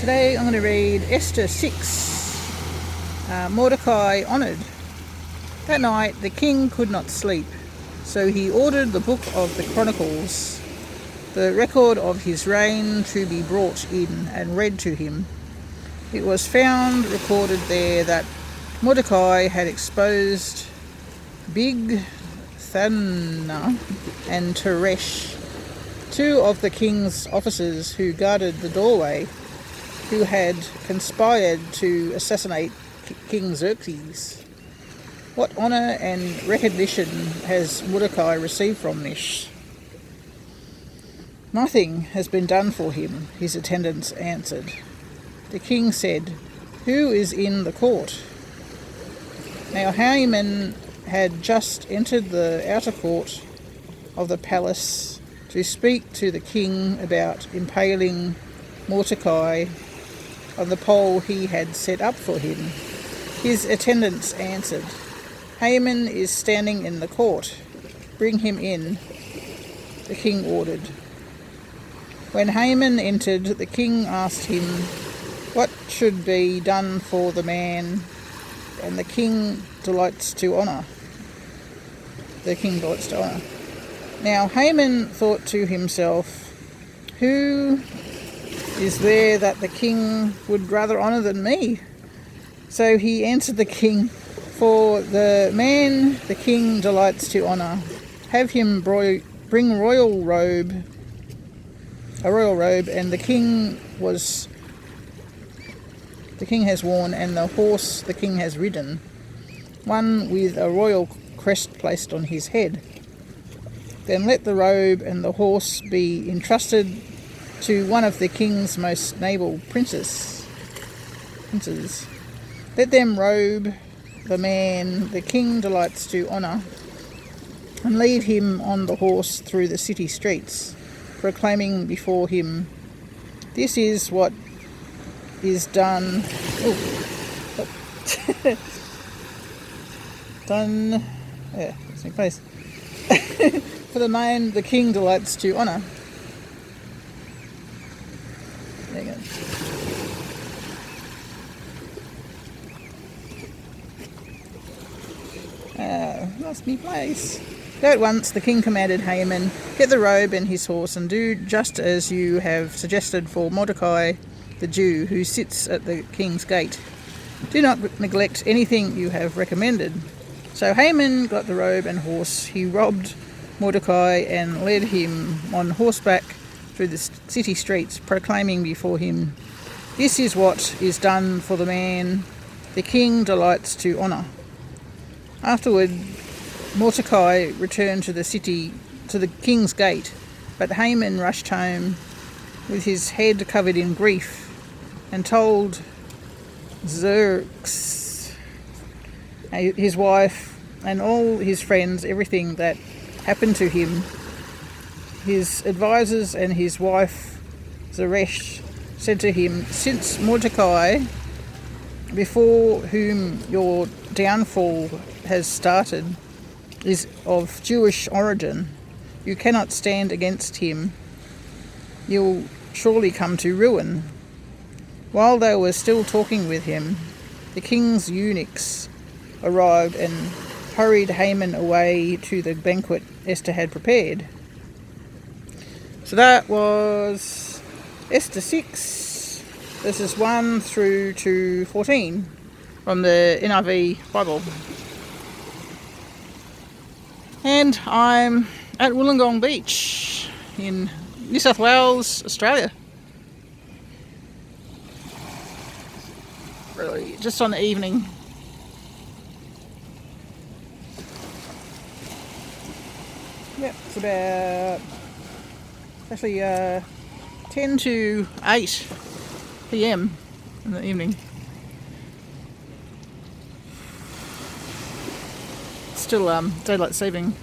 Today I'm going to read Esther 6, Mordecai Honored. That night the king could not sleep, so he ordered the book of the chronicles, the record of his reign, to be brought in and read to him. It was found recorded there that Mordecai had exposed Bigthana and Teresh, two of the king's officers who guarded the doorway, who had conspired to assassinate King Xerxes. What honour and recognition has Mordecai received from this? Nothing has been done for him, his attendants answered. The king said, "Who is in the court?" Now Haman had just entered the outer court of the palace to speak to the king about impaling Mordecai on the pole he had set up for him. His attendants answered, "Haman is standing in the court. Bring him in," the king ordered. When Haman entered, the king asked him what should be done for the man, and the king delights to honour. Now Haman thought to himself, "Who is there that the king would rather honour than me?" So he answered the king, "For the man the king delights to honour, have him bring a royal robe, and the king has worn, and the horse the king has ridden, one with a royal crest placed on his head. Then let the robe and the horse be entrusted to one of the king's most noble princes. Let them robe the man the king delights to honour, and lead him on the horse through the city streets, proclaiming before him, 'This is what is done.'" Done. Yeah, that's my place. "For the man the king delights to honour." There you go. Lost me place. Go at once, the king commanded Haman, "Get the robe and his horse, and do just as you have suggested for Mordecai the Jew, who sits at the king's gate. Do not neglect anything you have recommended." So Haman got the robe and horse. He robbed Mordecai and led him on horseback through the city streets, proclaiming before him, "This is what is done for the man the king delights to honour." Afterward, Mordecai returned to the city, to the king's gate, but Haman rushed home with his head covered in grief and told Xerxes, his wife, and all his friends everything that happened to him. His advisors and his wife Teresh said to him, "Since Mordecai, before whom your downfall has started, is of Jewish origin, you cannot stand against him. You'll surely come to ruin." While they were still talking with him, the king's eunuchs arrived and hurried Haman away to the banquet Esther had prepared. So that was Esther 6, verses 1 through to 14 from the NIV Bible. And I'm at Wollongong Beach in New South Wales, Australia. Really, just on the evening. Yep, it's about actually 10 to 8 p.m. in the evening. Still daylight saving